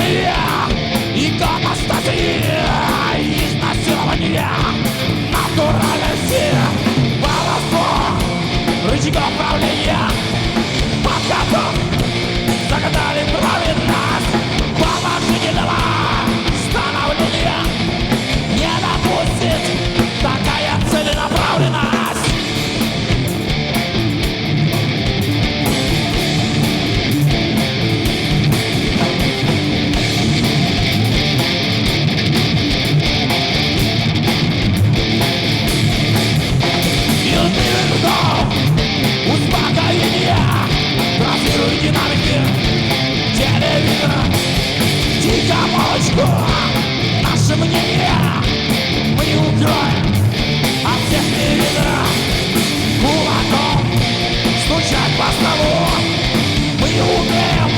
Изнасилование, иконостасия, изнасилование, натуральность, баловство, рычагов правления, под котом загадали крови нас, положительного становления не допустит такая целенаправленность. Успокоение, транслирует динамики телевизора. Тихо, молочко, наше мнение мы не укроем от всех телевизоров. Кулаком стучать по столу мы не умеем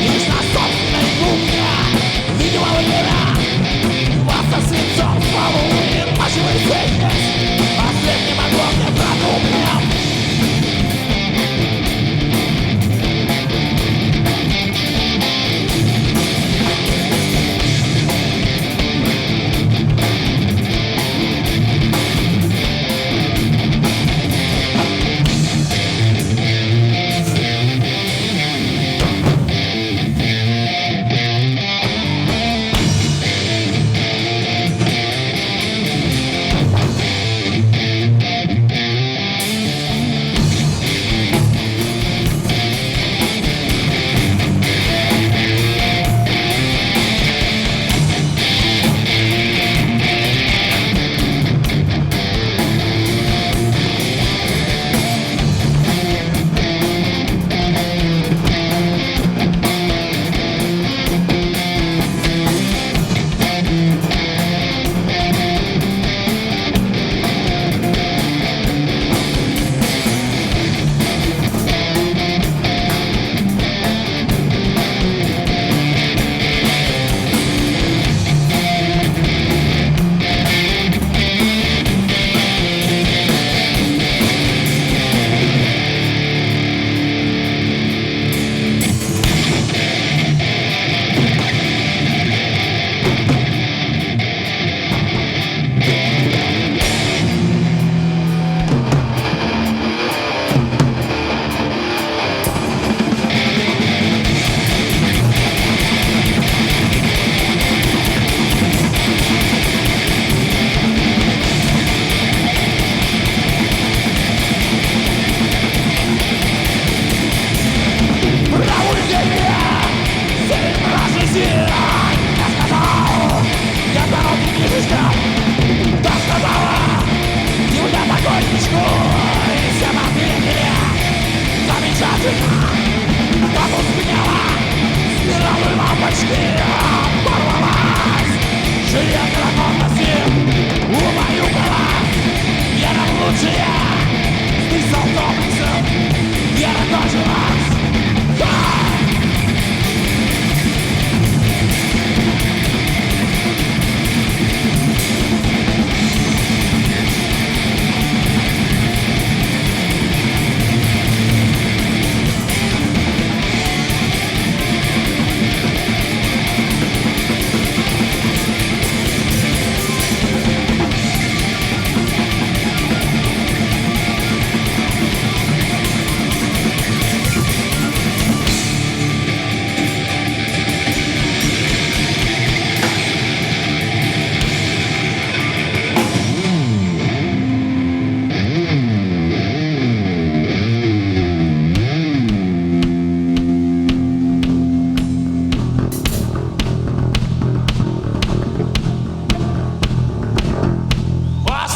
лишь на собственной кухне. Видимо, время вас со свинцом в полу и нашего известность последним огромным продуктом.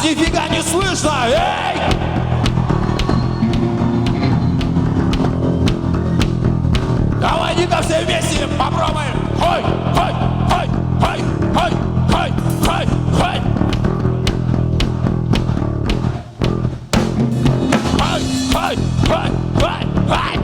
Нифига не слышно! Эй! Давайте-ка все вместе попробуем! Хой! Хой! Хой! Хой! Хой! Хой! Хой! Хой! Хой! Хой! Хой! Хой! Хой!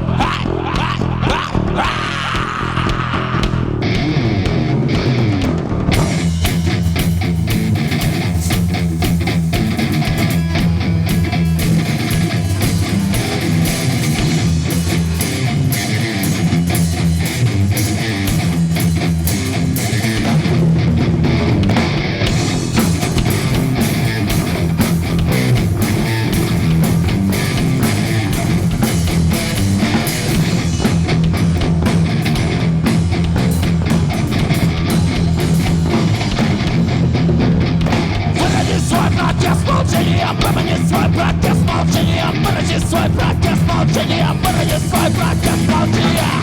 молчанием, выполни свой протест молчанием, вырази свой протест молчанием, вырази свой протест молчанием.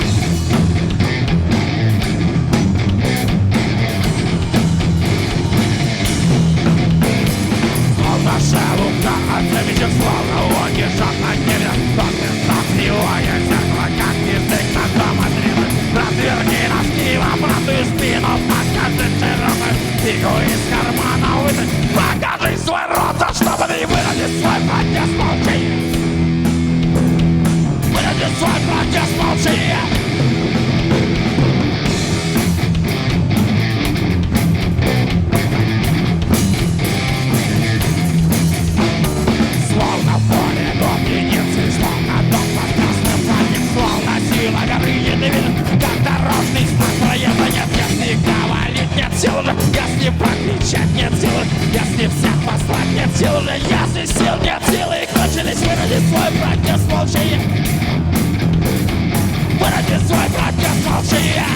Словно шелуха от семечек, словно логишат на небе, тонкий знак его зеркало, как язык на дом отрезан. Разверни нас криво, правдую спину, покажи широкую фигу из кармана вытащи. Покажи свой рот, чтобы ты выразил свой протест молчанием. Выразил свой протест молчанием. Словно в поле год единицы, словно дом под красным флагом, словно сила горы ядовитым, как дорожный знак проезда. Нет, если говорить нет сил уже, если прокричать нет силы, если всех послать нет сил уже, если сил нет силы и кончились, вырази свой протест молчанием. Вырази свой протест молчанием.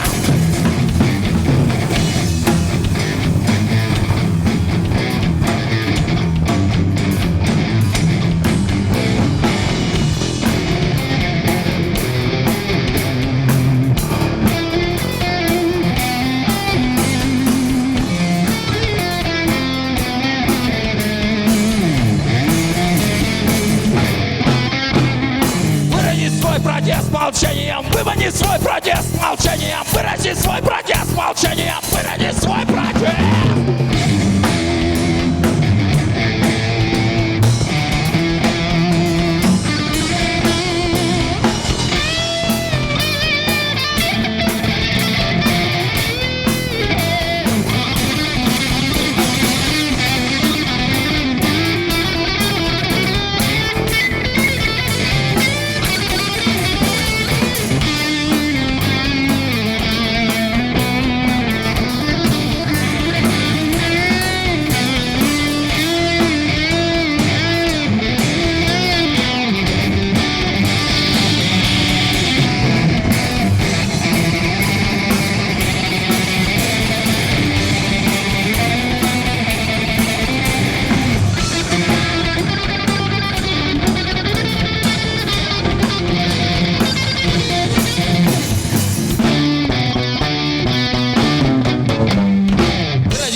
Молчанием, вымани свой протест молчанием, вырази свой протест молчанием, вырази свой протест.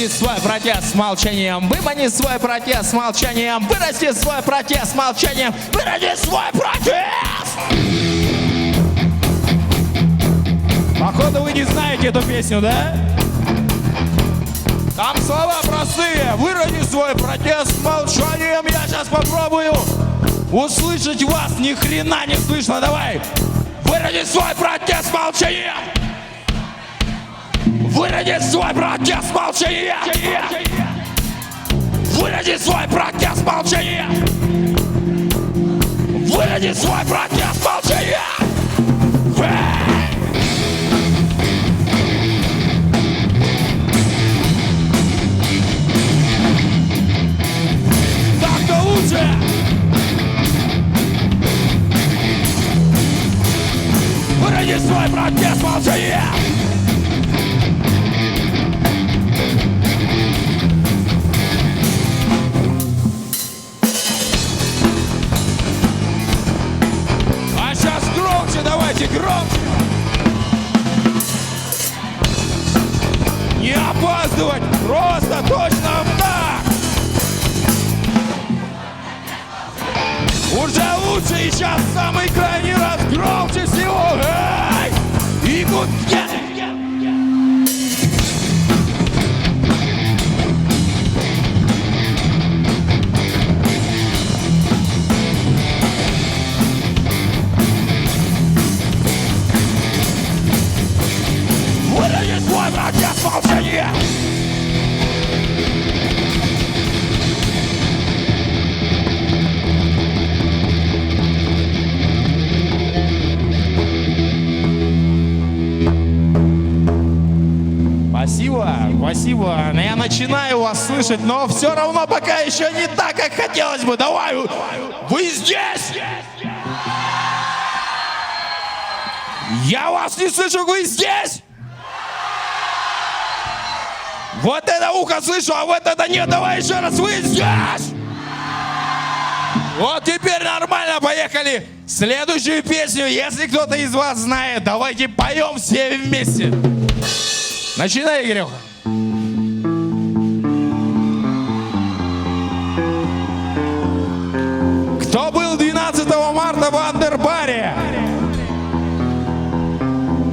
Свой протест с молчанием, вымани свой протест с молчанием, вырази свой протест с молчанием, вырази свой протест. Походу вы не знаете эту песню, да? Там слова простые. Вырази свой протест с молчанием. Я сейчас попробую услышать вас. Ни хрена не слышно. Давай. Вырази свой протест с молчанием. Вырази свой протест молчанием. Вырази свой протест молчанием. Вырази свой протест молчанием. Так-то лучше. Вырази свой протест молчанием. Давайте громче. Не опаздывать, просто точно так. Уже лучше, и сейчас самый крайний раз громче всего. Эй! И гудки. Протест молчания! Спасибо, спасибо. Я начинаю вас слышать, но все равно пока еще не так, как хотелось бы. Давай, вы здесь? Я вас не слышу, вы здесь? Вот это ухо слышу, а вот это нет. Давай еще раз, вы здесь? Вот теперь нормально, поехали. Следующую песню, если кто-то из вас знает, давайте поем все вместе. Начинай, Игорёха. Кто был 12 марта в Андербаре?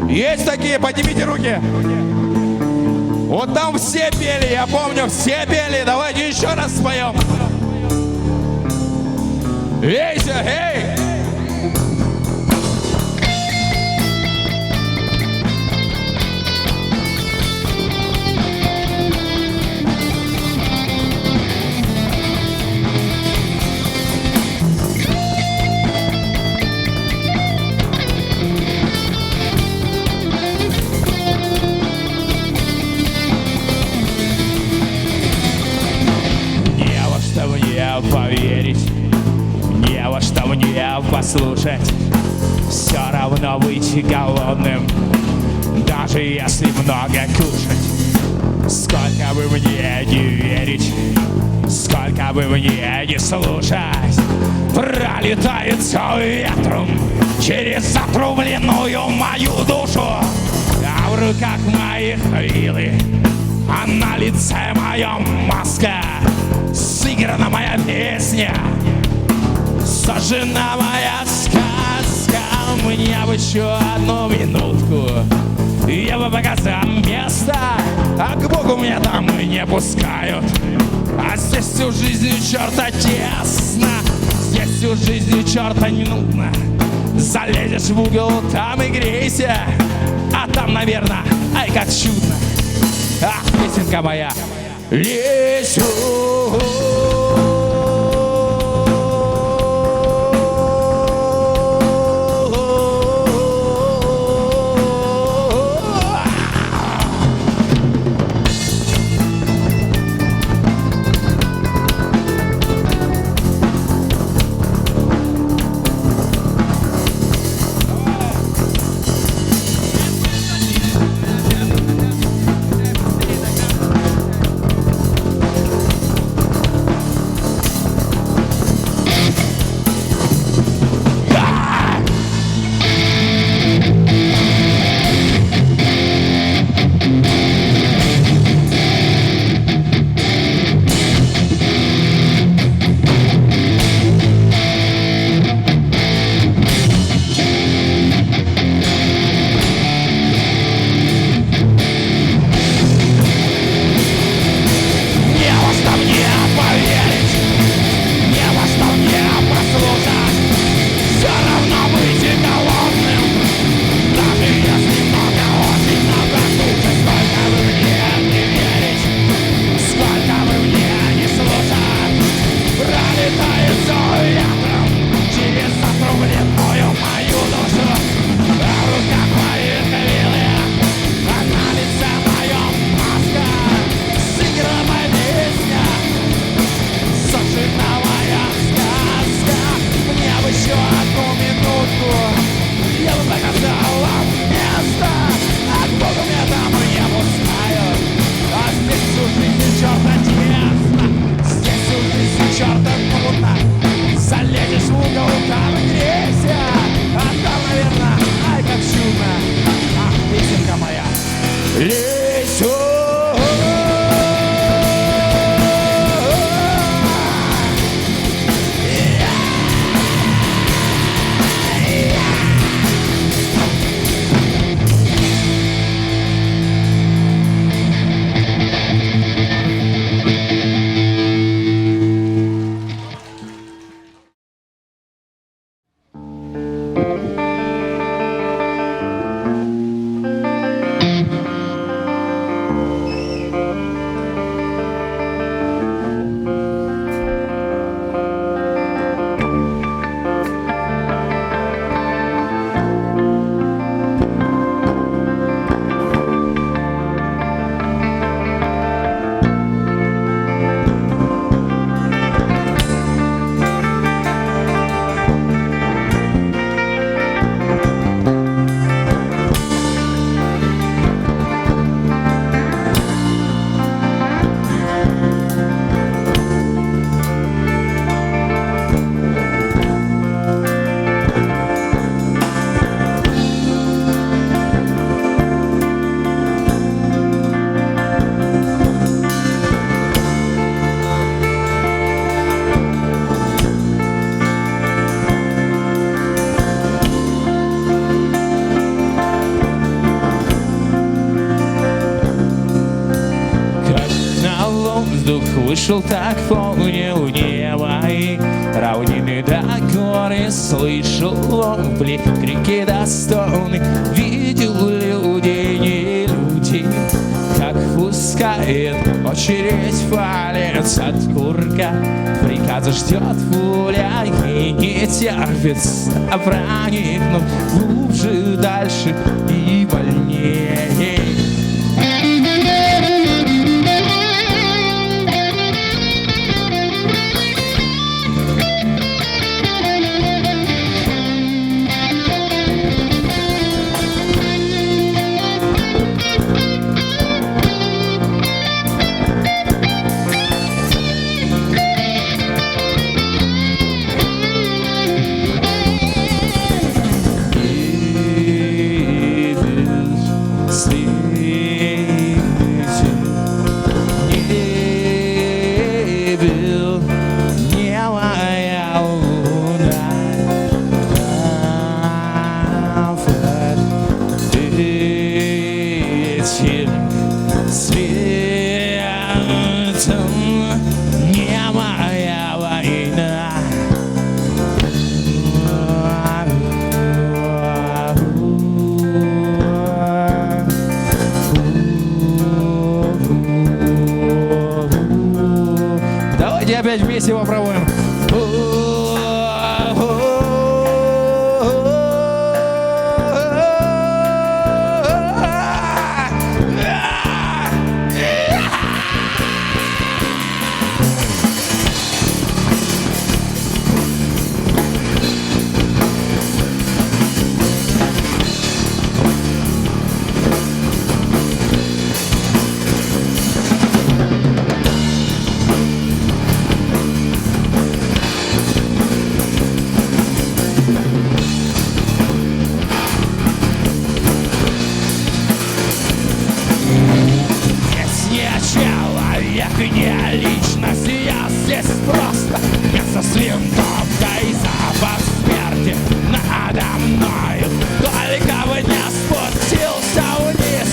Есть такие? Поднимите руки. Вот там все пели, я помню, все пели. Давайте еще раз споем. Эйся, эй! Не во что мне поверить, не во что мне послушать, все равно быть голодным, даже если много кушать. Сколько бы мне не верить, сколько бы мне не слушать, пролетает все ветром через отрубленную мою душу. А в руках моих вилы, а на лице моем маска, сыграна моя песня, сожжена моя сказка. Мне бы еще одну минутку, я бы показал место, а к Богу меня там и не пускают. А здесь всю жизнь черта тесно, здесь всю жизнь черта не нудно. Залезешь в угол, там и грейся, а там, наверное, ай, как чудно. Ах, песенка моя, лезу. слышал, так помнил небо и равнины до горы. Слышал вопли, крики достойны, видел люди, не люди, как пускает очередь палец от курка. Приказа ждет пуля и не терпится проникнуть глубже, дальше и больнее. Опять вместе попробуем. Не личность, я здесь просто место с винтовкой, запах смерти надо мною. Только бы не спустился вниз,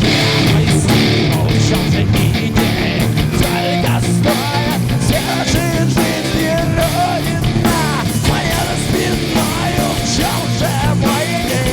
я скинул, в чем же идея, только стоя держит жизнь родина моя за спиною, в чем же мой идея.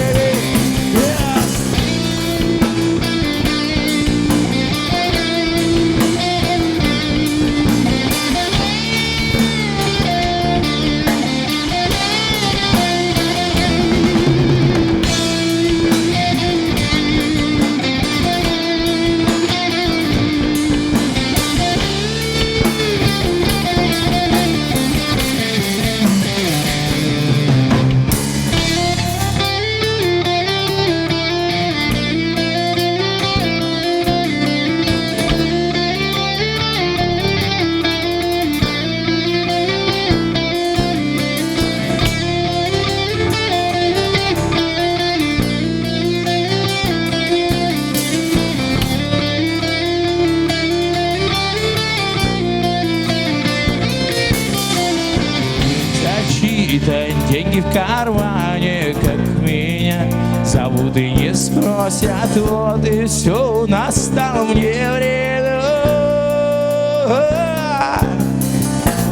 Деньги в кармане, как меня зовут и не спросят, вот и все, настало мне время.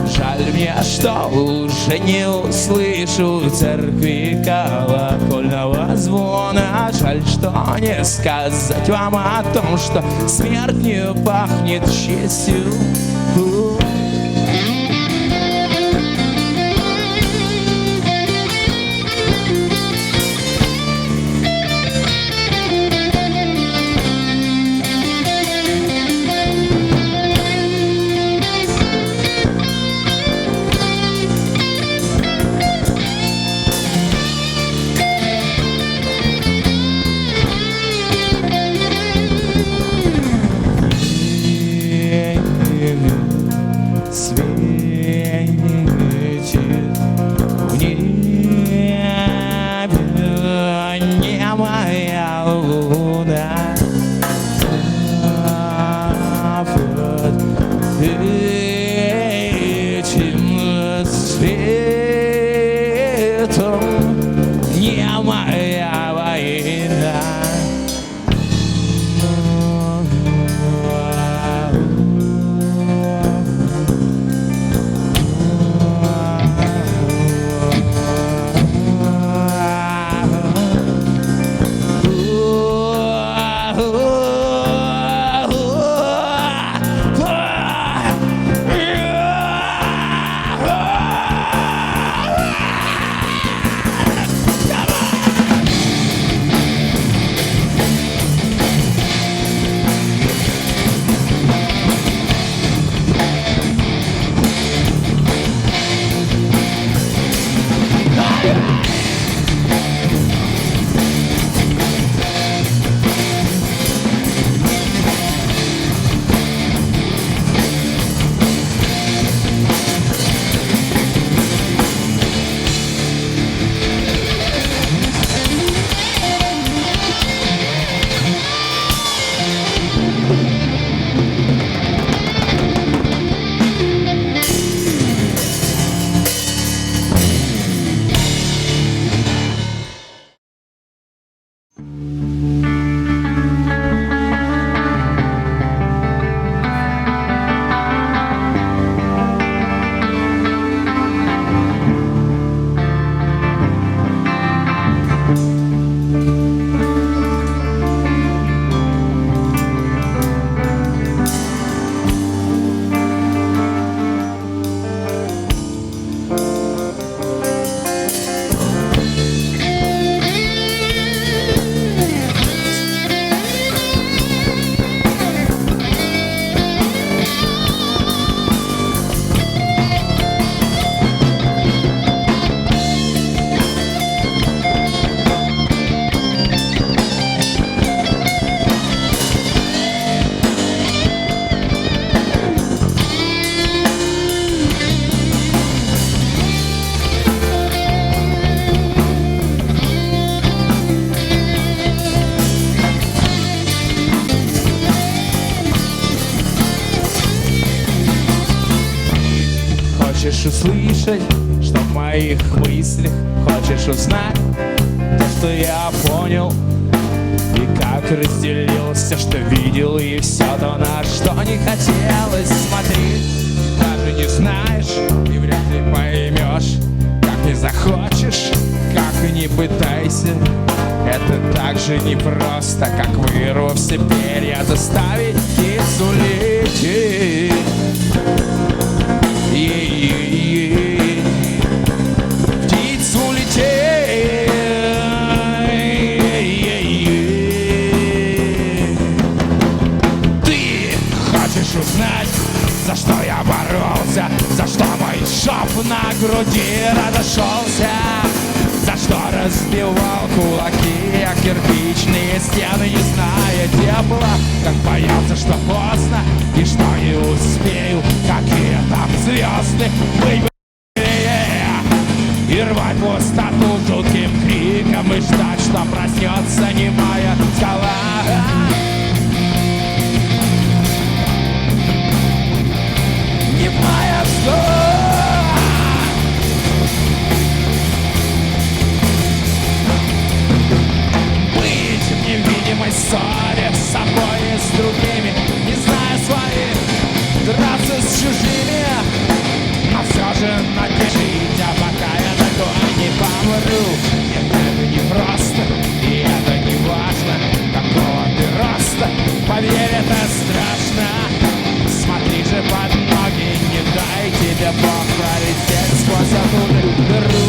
Жаль мне, что уже не услышу церкви колокольного звона. Жаль, что не сказать вам о том, что смерть не пахнет честью. Хочешь услышать, что в моих мыслях? Хочешь узнать то, что я понял? И как разделился, что видел, и все то, на что не хотелось смотреть. Даже не знаешь и вряд ли поймешь, как не захочешь, как и не пытайся. Это так же непросто, как вырвав все перья, заставить птицу лететь. Птицу лететь. Ты хочешь узнать, за что я боролся, за что мой шов на груди разошелся, за что разбивал кулаки о кирпичные стены, не зная тепла, как боялся, что поздно и что не успею, какие там звезды быть быстрее, и рвать пустоту жутким криком и ждать, что проснется немая скала. Немая скала. Невидимой ссоре с собой и с другими, не зная своих, драться с чужими, но все же напишите, а пока я такой не помру. Нет, это не просто, и это не важно, какого ты роста, поверь, это страшно. Смотри же под ноги, не дай тебе Бог пролететь сквозь эту дыру.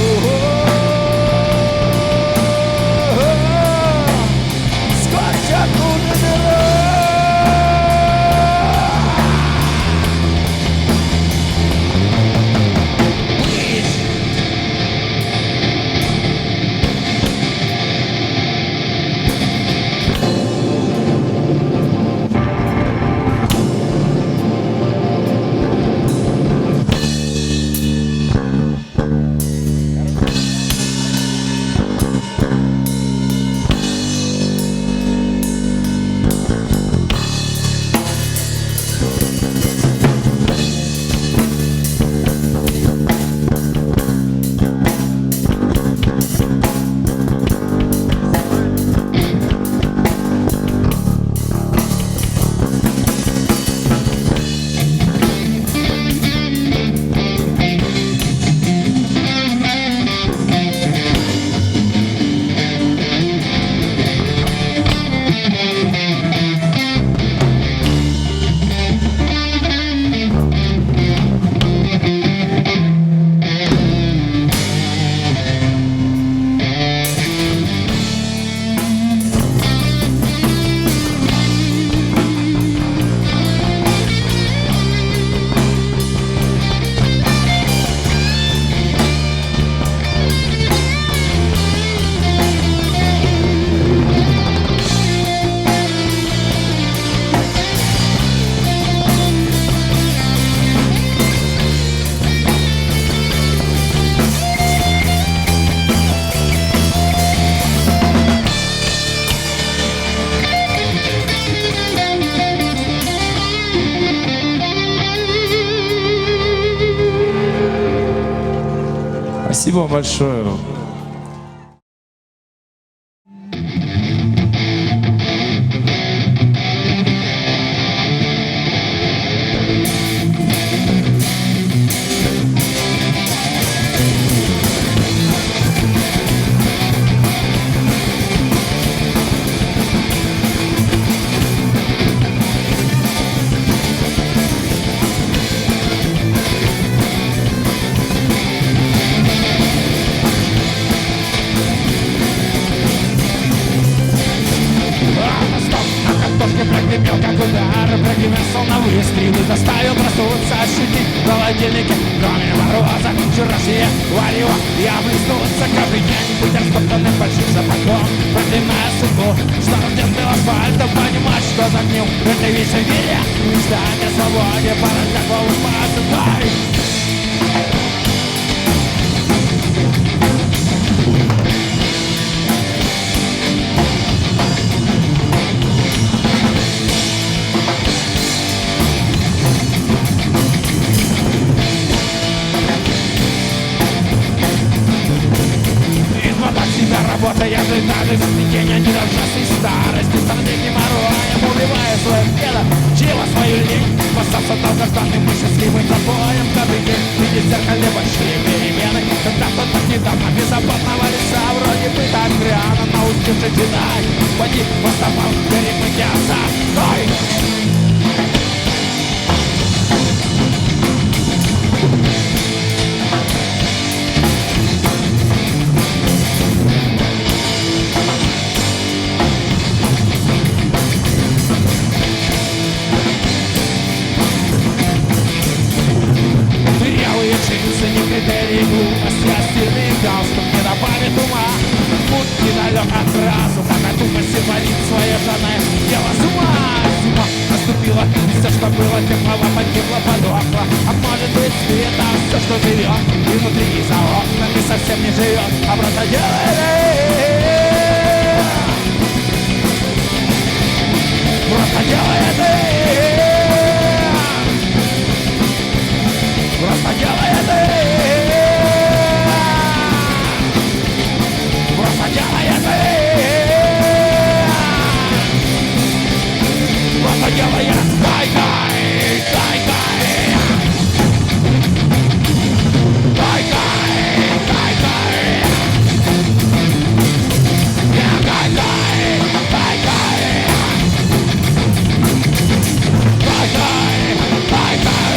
Спасибо большое. Выстрелы заставил проснуться, ощутить в холодильнике, кроме мороза, вчерашнее варево. Я блеснулся каждый день, быть растоптанным большим сапогом, проклиная судьбу, что рожден был асфальтом, понимать, что загнил в этой вечной вере, мечтать о свободе, пора такого спасать. даже заснятения не дождаться старости. Стратегии мороем, убивая свое тело, чего свою лень. Спасаться долгожданным и счастливым запоем. Каждый день видит в зеркале большие перемены. Когда-то так недавно беззаботного леса вроде бы так рано научился читать. Поди по стопам перепыки отца. Ой! Критерии глупости, а стильный галстук не добавит ума. Путь недалек от разума, как тупости творит свое жадное дело. Зима наступила, и все, что было теплого, погибло, подохло. А может быть, это все, что живет, и внутри, и за окнами совсем не живет, а просто делает. Просто делает. Просто делает. Просто делает. Просто делает. Кай-кай, кай-кай. Кай-кай, кай-кай. Кай-кай, кай-кай. Кай-кай, кай-кай.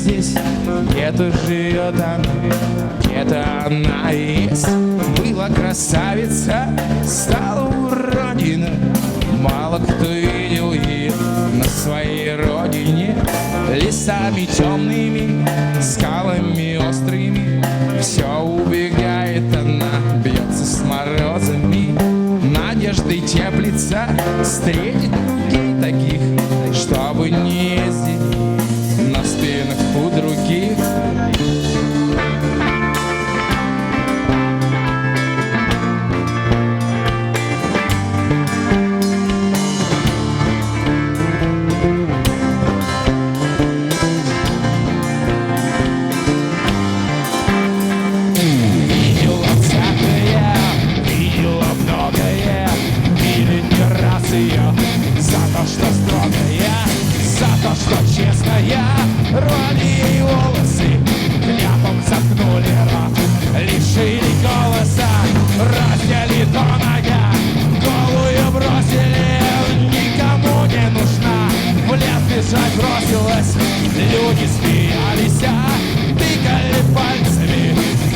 здесь, где-то живет она, где-то она есть. Была красавица, стала уродина. Мало кто видел ее на своей родине. Лесами темными, скалами острыми, все убегает она, бьется с морозами. Надеждой теплится встретить людей таких, чтобы не ездить на спинах у других. Что честная, рвали ей волосы, кляпом заткнули рот, лишили голоса, раздели до нога, голую бросили, никому не нужна. В лес бежать бросилась, люди смеялись, тыкали пальцами.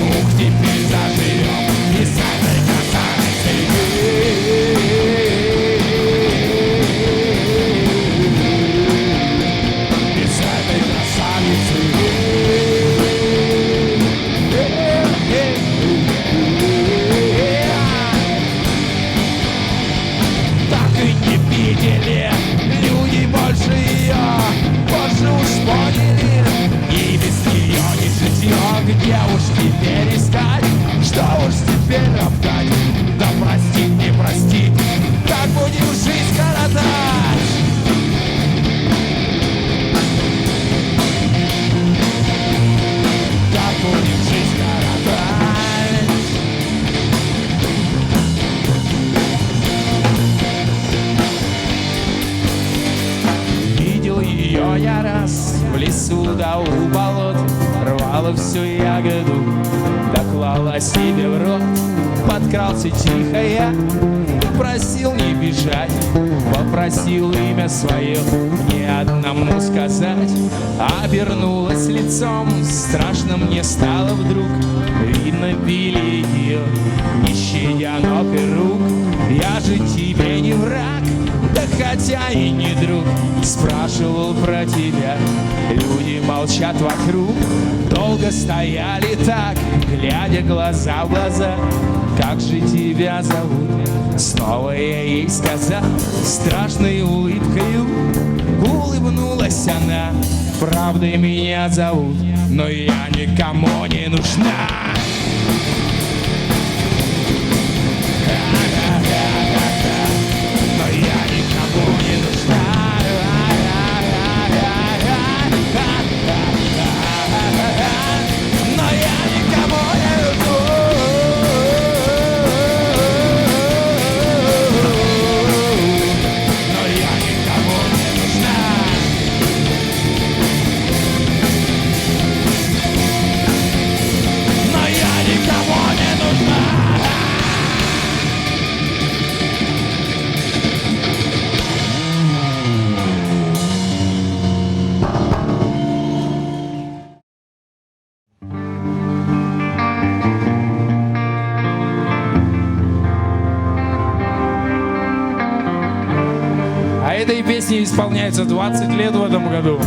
Ух, теперь заживем и с этой красавицей. Люди больше ее, позже уж поняли, и без нее не житье, где уж теперь искать, что уж теперь оправдать, да простить, не простить, как будем жизнь коротать. Как будем жизнь коротать. Я раз в лесу да у болот рвала всю ягоду, да клала себе в рот. Подкрался тихо я, просил не бежать, попросил имя свое ни одному сказать. Обернулась лицом, страшно мне стало вдруг, видно били ее, не щадя ног и рук. Я же тебе не враг, да хотя и не друг. Спрашивал про тебя, люди молчат вокруг. Долго стояли так, глядя глаза в глаза. Как же тебя зовут? Снова я ей сказал. Страшной улыбкою улыбнулась она. Правда меня зовут, но я никому не нужна. Но я никому не нужна. Но я никому не нужна. Но я никому не нужна. Но я никому не нужна. Этой песне исполняется 20 лет в этом году.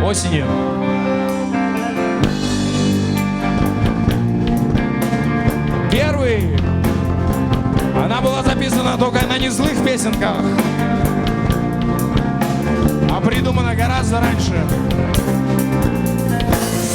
Осенью. Первый. Она была записана только на незлых песенках, а придумана гораздо раньше.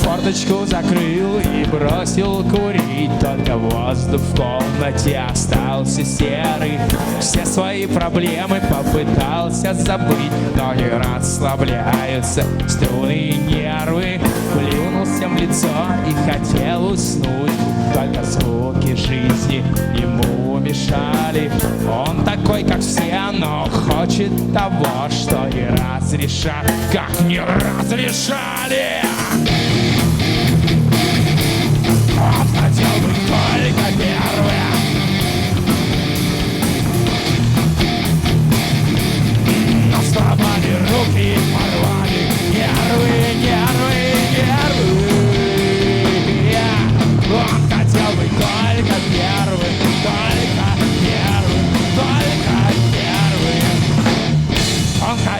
Форточку закрыл и бросил курить. Только воздух в комнате остался серый. Все свои проблемы попытался забыть, но не расслабляются струны и нервы. Плюнулся в лицо и хотел уснуть, только звуки жизни ему мешали. Он такой, как все, но хочет того, что не разрешат, как не разрешали. Он хотел быть только первым, но сломали руки, порвали нервы,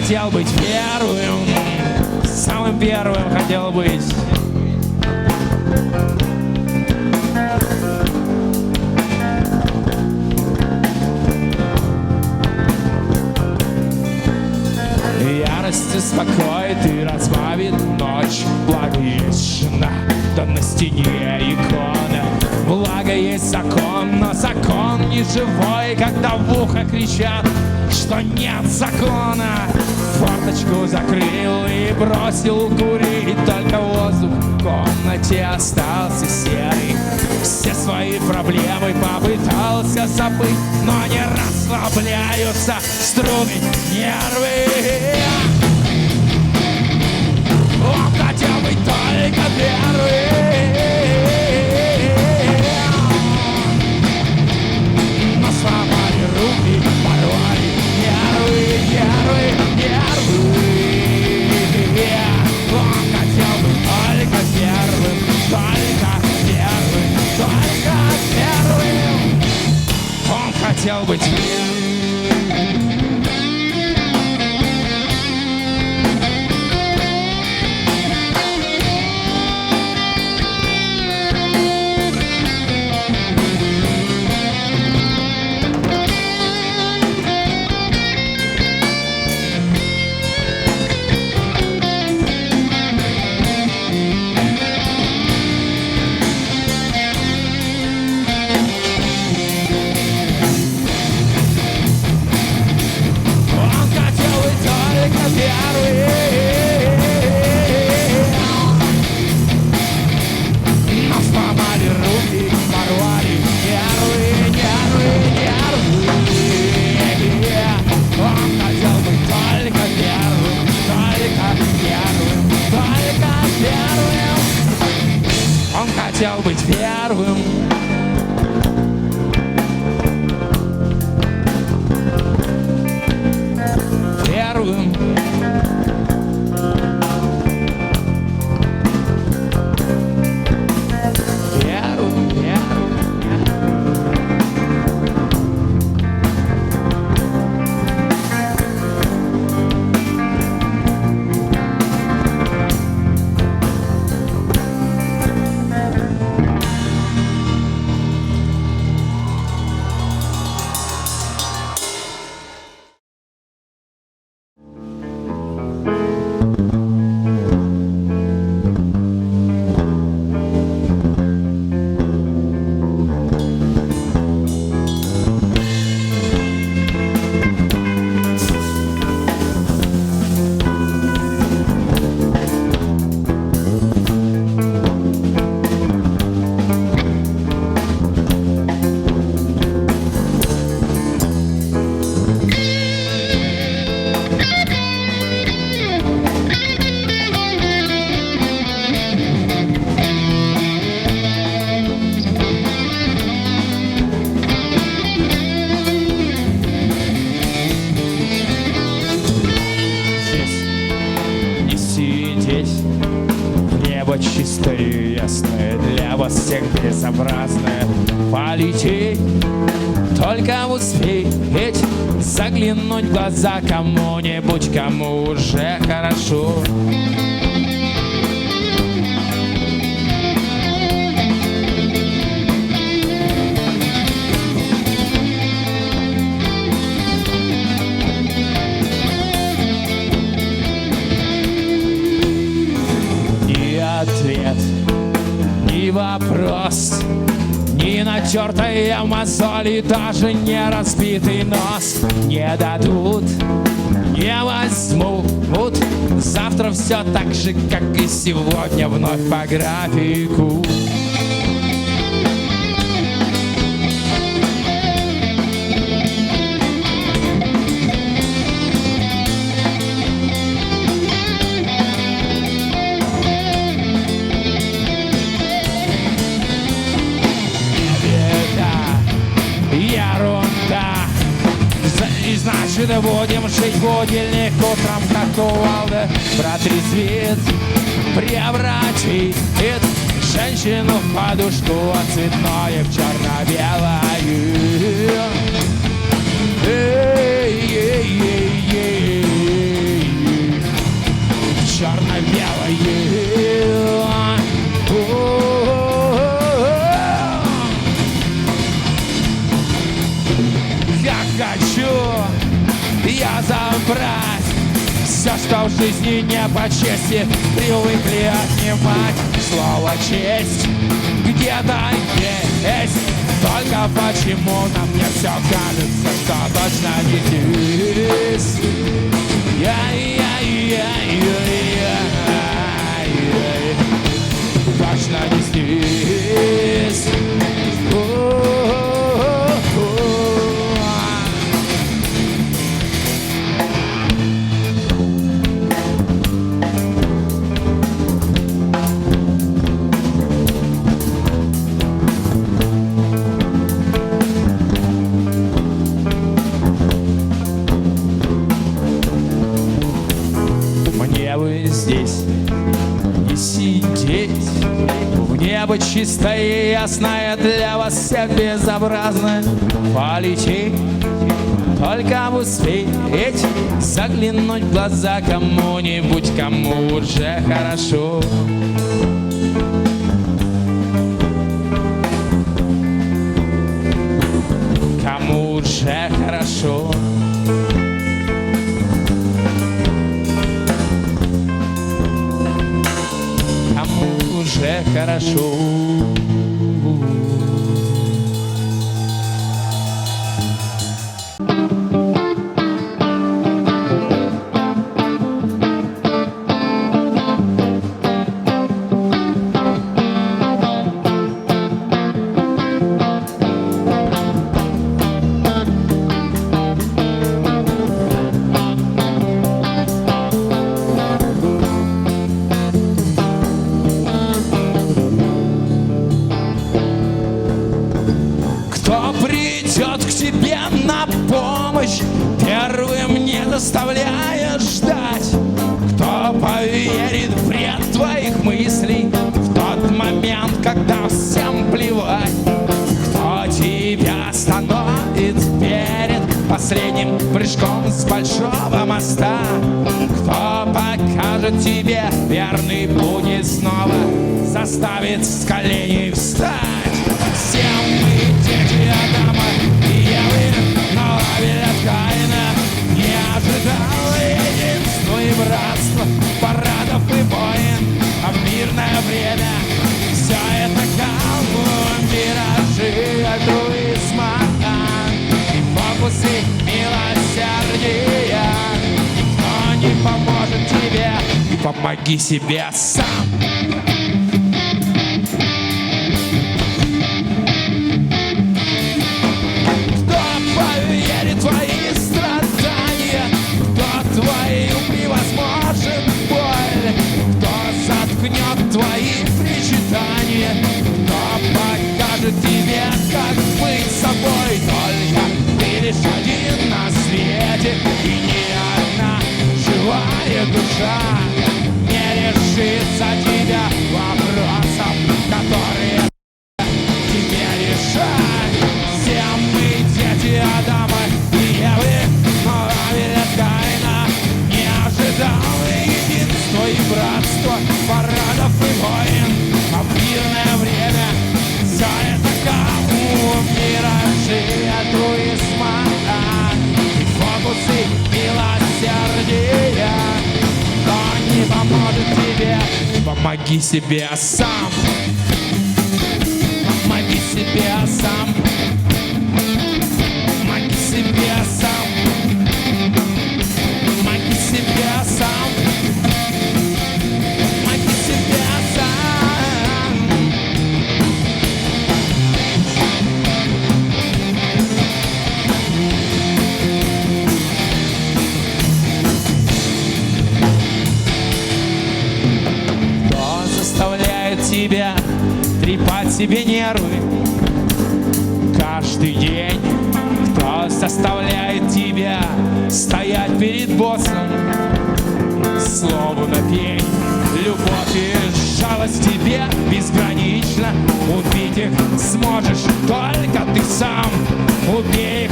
хотел быть первым, самым первым хотел быть. Ярость успокоит и разбавит ночь. Благо есть жена, да на стене икона. Благо есть закон, но закон не живой, когда в ухо кричат, что нет закона. Форточку закрыл и бросил курить, только воздух в комнате остался серый. Все свои проблемы попытался забыть, но не расслабляются струны, нервы. Он хотел быть только первым, но сломали руки, порвали нервы, нервы, нервы. Он хотел быть только первым, только первым, только первым. Он хотел быть первым. Хотел быть первым. Первым. Чистое и ясное, для вас всех безобразное. Полететь, только успеть заглянуть в глаза кому-нибудь, кому уже хорошо. Ответ, ни вопрос, ни натертая мозоль и даже не разбитый нос не дадут, не возьмут. Завтра все так же, как и сегодня, вновь по графику. Значит, будем шить будильник утром, как кувалда протрезвит, превратит женщину в подушку, а цветное в черно-белое. жизни не по чести привыкли отнимать слово честь. Где-то есть, только почему нам мне все кажется, что точно не здесь. Точно не здесь. Мне бы здесь не сидеть, в небо чистое и ясное, для вас всех безобразное полететь. Только бы успеть заглянуть в глаза кому-нибудь, кому уже хорошо. Кому уже хорошо. Кому уже хорошо. К тебе на помощь, первым не заставляя ждать. Кто поверит в бред твоих мыслей в тот момент, когда всем плевать? Кто тебя остановит перед последним прыжком с большого моста? Кто покажет тебе верный путь и снова заставит с коленей встать? Все мы дети Адама и Евы, но Авеля Каина не ожидал единства и братства, парадов и войн, а в мирное время все это кому миражи альтруизма и фокусы милосердия. Никто не поможет тебе, помоги себе сам. Твои страдания, кто твою превозможет боль, кто заткнет твои причитания, кто покажет тебе, как быть собой. Только ты лишь один на свете, и ни одна живая душа не лишится тебя вопросов, которые тебе решать. Все мы дети Адама и Евы, но Авеля Каина не ожидал единства и братства, парадов и войн, а в мирное время все это кому миражи альтруизма и фокусы милосердия. Кто не поможет тебе, помоги себе сам. Помоги себе сам. Помоги себе сам. Помоги себе сам. Помоги себе сам. Кто заставляет тебя трепать себе нервы каждый день? Кто заставляет тебя стоять перед боссом словно пень? Любовь и жалость тебе безгранична. Убить их сможешь только ты сам. Убей их,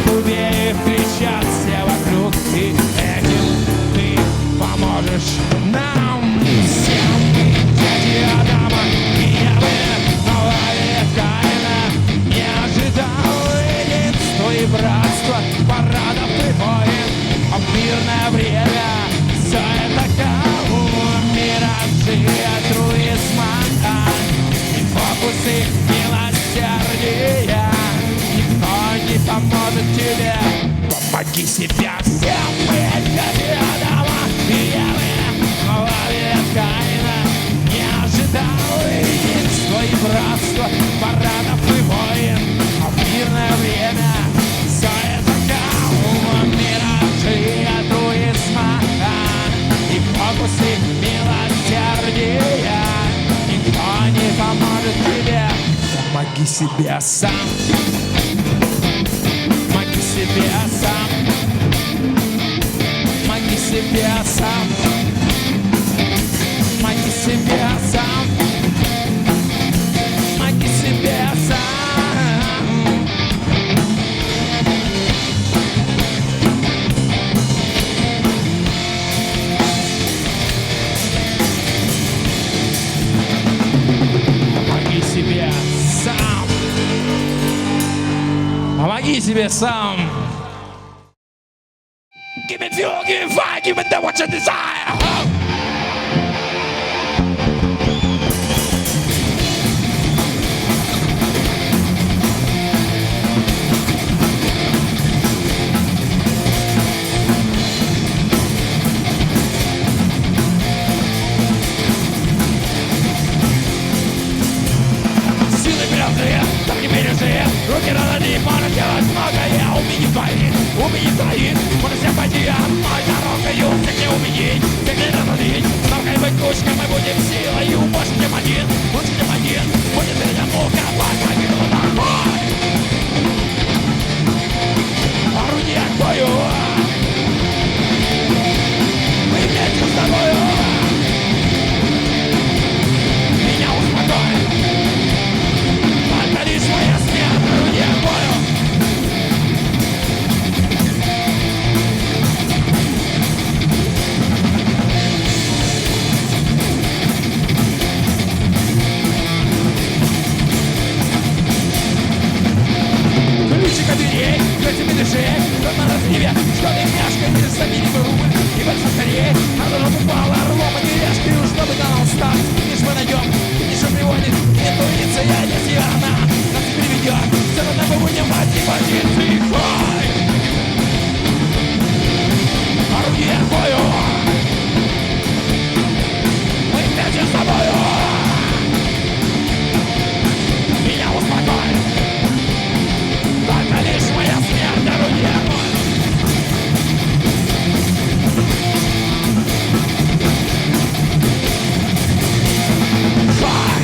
кричат все вокруг, и этим ты поможешь нам. Всем дети Адама и Евы, но Авеля Каина не ожидал единства и братства, парадов и войн, а в мирное время все это как Помоги себя всем быть ведомо, пьяны, ловит тайна. Не ожидал единства и братства, парадов и войн, а в мирное время все это каума, миражи альтруизма и фокусы милосердия. Никто не поможет тебе, помоги себе сам. Помоги себе сам. Помоги себе сам. Помоги себе сам. Помоги себе сам. Помоги себе сам. Помоги себе сам. Give me fuel, give me fire, give me that what you desire. Силы бережные, так не бережные, руки надо можно делать многое. Убедить твоих, можно всех пойти одной дорогою. Всех не убедить, всех не разрулить. Нам хоть быть кучкой, мы будем силою. Больше, чем один, лучше, чем один. Будет перед мука, погибла ногой. Орудие к бою. Мы вместе с тобою. Меня успокой. Только лишь моя смерть, орудие к бою. Ключика дверей, ключами души, тот на разливе, что ты мяшкой, ты забили бы рубль, и больше скорее, надо же упала, орлом, а не решкой, уж чтобы канал старт, лишь мы найдем, лишь он приводит, интуиция, если она нас приведет, все равно мы будем мать и позиции, хай! Орудие к бою! Мы вместе с тобою! Меня успокой! Только лишь моя смерть, орудие к бою! Хай!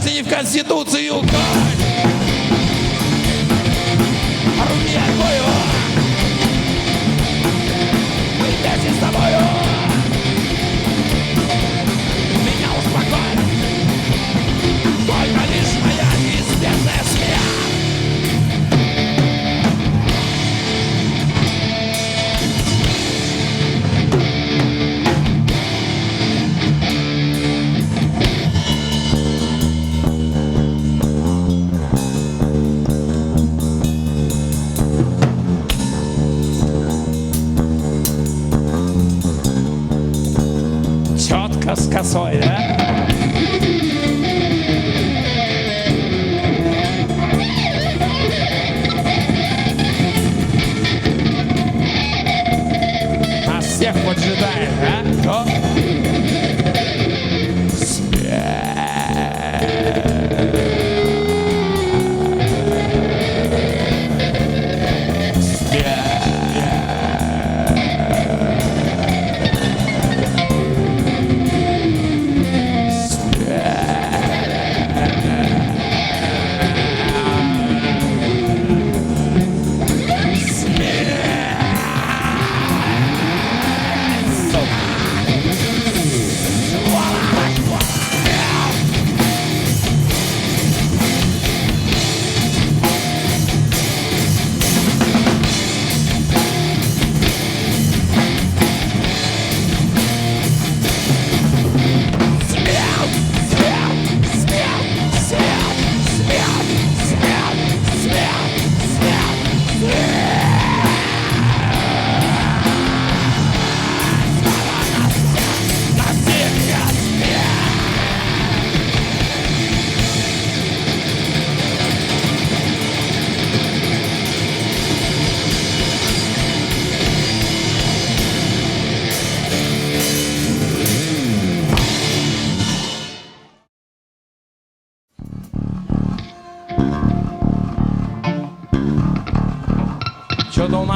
И в Конституцию, орудие к бою. Мы вместе с тобою. Меня успокой. Только лишь моя неизбежная смерть. С косой, да? Нас всех поджидает, да? Кто?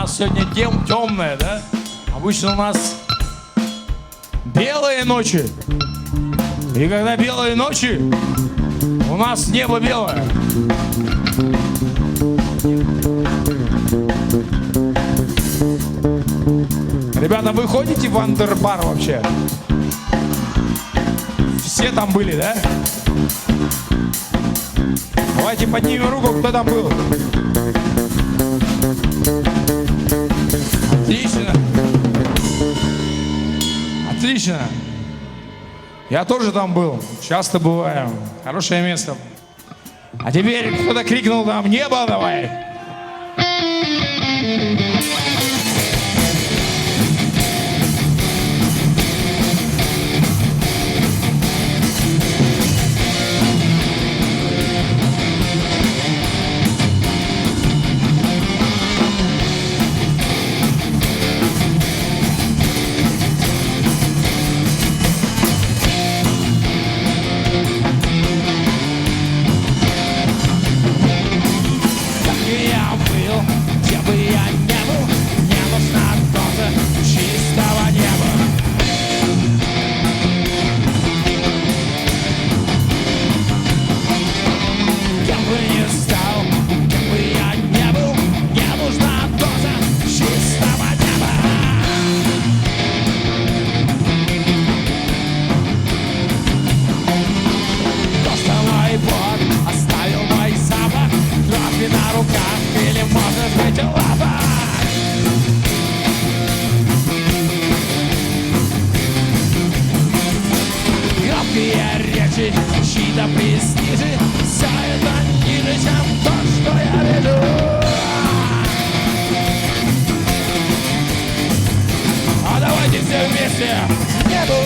нас сегодня темная, да? Обычно у нас белые ночи. И когда белые ночи, у нас небо белое. Ребята, вы ходите в андербар вообще? Все там были, да? Давайте поднимем руку, кто там был. Отлично. Отлично. Я тоже там был. Часто бываю. Хорошее место. А теперь кто-то крикнул там: небо давай. Чьи-то престижи, все это ниже, чем то, что я вижу. А давайте все вместе небо.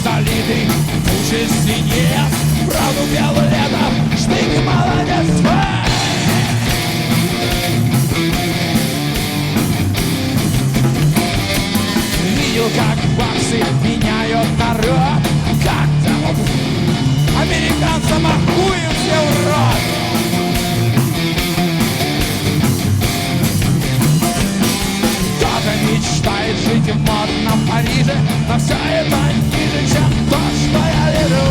Залитый уши синее, правду белым летом, штык молодец. Видел, как баксы меняют народ, как там американцам ахуем все в рот. Кто-то мечтает жить в модном Париже, но все это ниже, чем то, что я вижу.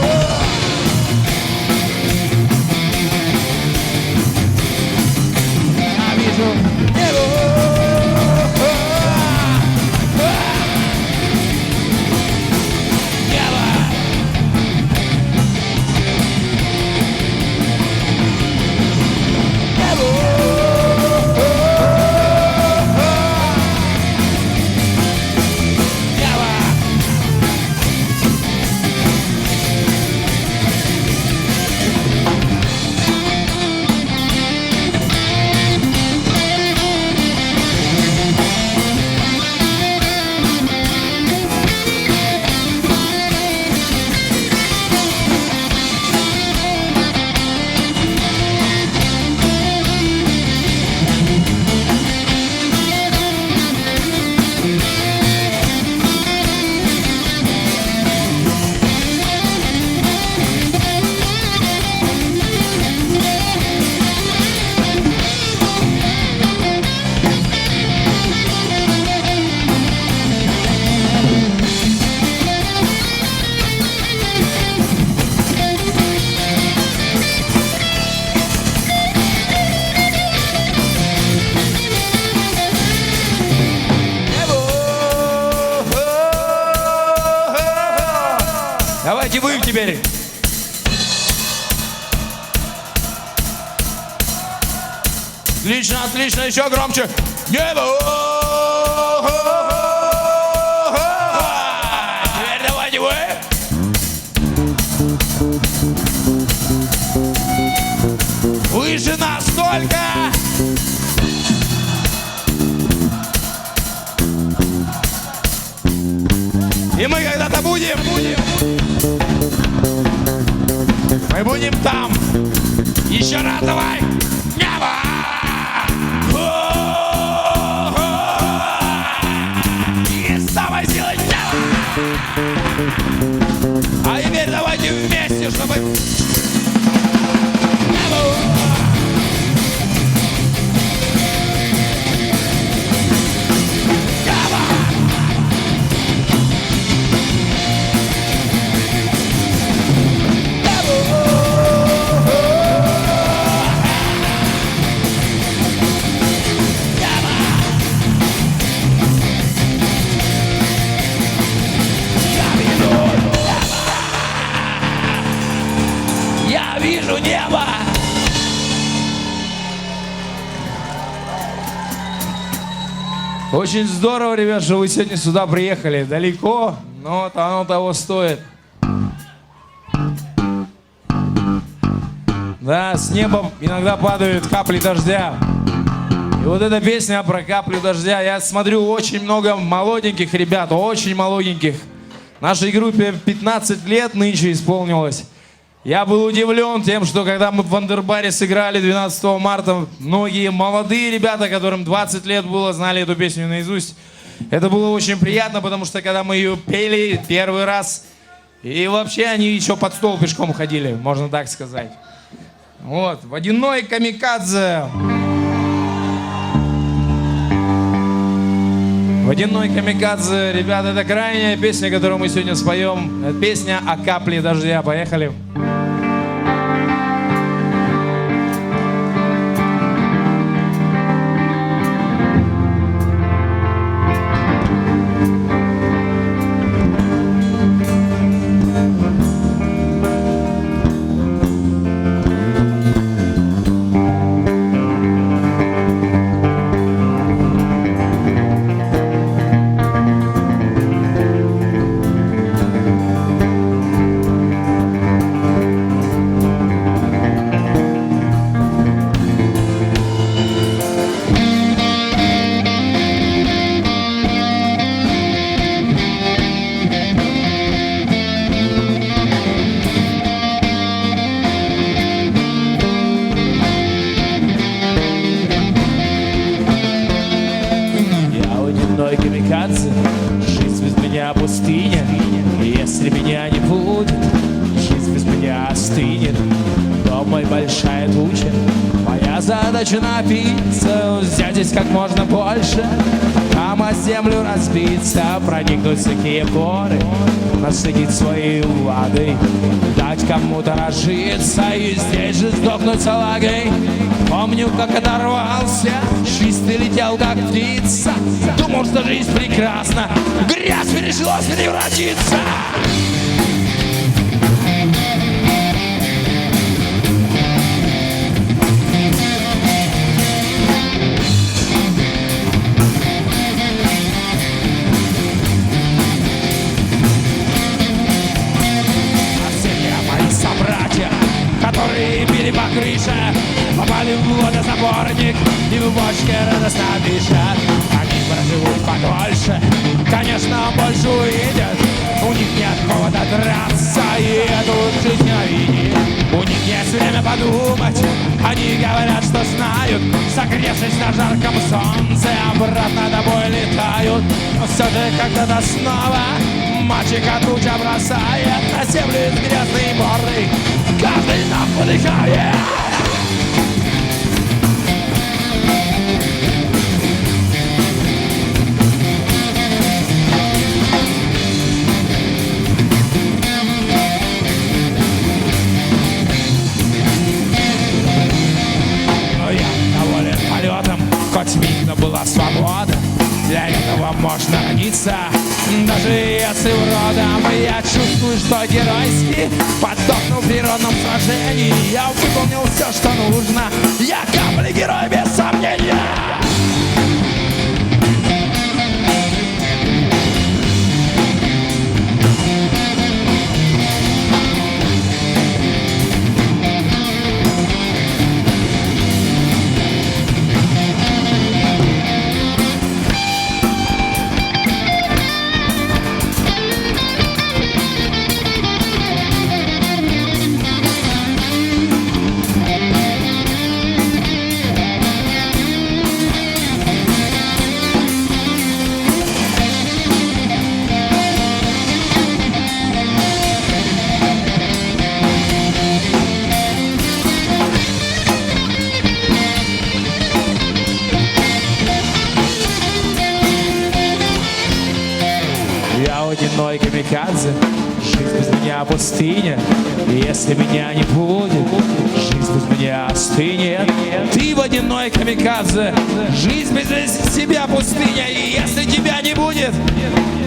теперь. Отлично, отлично, еще громче. Небо. Теперь давайте вы. Выше настолько. И мы когда-то будем. Мы будем там. Еще раз давай. Небо. А теперь давайте вместе, чтобы... Я вижу небо! Очень здорово, ребят, что вы сегодня сюда приехали. Далеко, но оно того стоит. Да, с неба иногда падают капли дождя. И вот эта песня про каплю дождя. Я смотрю, очень много молоденьких ребят, очень молоденьких. Нашей группе 15 лет нынче исполнилось. Я был удивлен тем, что когда мы в Вандербаре сыграли 12 марта, многие молодые ребята, которым 20 лет было, знали эту песню наизусть. Это было очень приятно, потому что когда мы ее пели первый раз, и вообще они еще под стол пешком ходили, можно так сказать. Вот, «Водяной камикадзе». «Водяной камикадзе», ребята, это крайняя песня, которую мы сегодня споем. Это песня о капле дождя. Поехали. Камикадзе, жизнь без меня пустыня. Если меня не будет, жизнь без меня остынет. Дом мой большая туча, моя задача напиться, взять здесь как можно больше, там о землю разбиться, проникнуть в такие горы, насытить своей влагой, дать кому-то разжиться и здесь же сдохнуть салагой. Помню, как оторвался, чистый летел, как птица. Думал, что жизнь прекрасна, в грязь пришлось превратиться. Которые били по крыше, попали в водозаборник и в бочке радостно дышат. Они проживут подольше, конечно, больше увидят. У них нет повода драться и эту жизнь ненавидеть. У них есть время подумать, они говорят, что знают. Согревшись на жарком солнце, обратно домой летают. Но все же когда-то снова мальчика туча бросает на землю из грязной морды. Каждый нам подыхает. Но я доволен полетом, хоть миг была свобода. Для этого можно родиться, даже если уродом. Я чувствую чувствую, что геройски подохну в природном сражении. Я выполнил все, что нужно. Я капли герой без сомнения. Я водяной камикадзе, жизнь без меня пустыня. И если меня не будет, жизнь без меня остынет. Ты водяной камикадзе, жизнь без тебя пустыня. И если тебя не будет,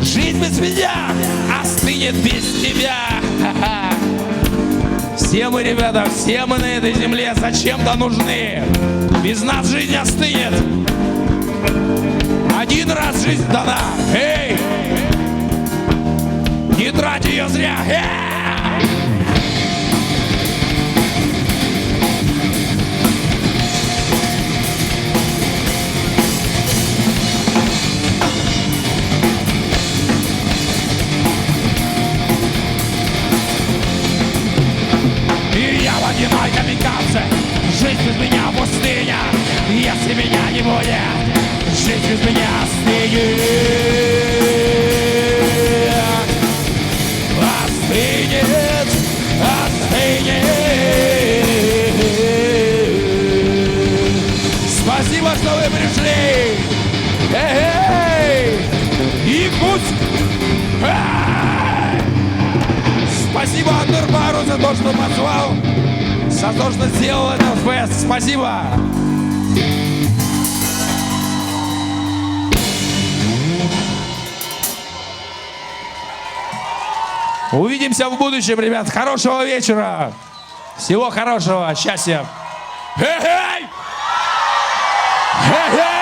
жизнь без меня остынет без тебя. Все мы, ребята, все мы на этой земле зачем-то нужны. Без нас жизнь остынет. Один раз жизнь дана. Эй! Не трать ее зря! И я водяной камикадзе, жизнь без меня пустыня. Если меня не будет, жизнь без меня остынет. Остынет, остынет. Спасибо, что вы пришли. Эй, Якутск. Спасибо Андербару за то, что позвал, за то, что сделал этот фест. Спасибо. Увидимся в будущем, ребят. Хорошего вечера. Всего хорошего. Счастья. Хе-хей! Хе-хей!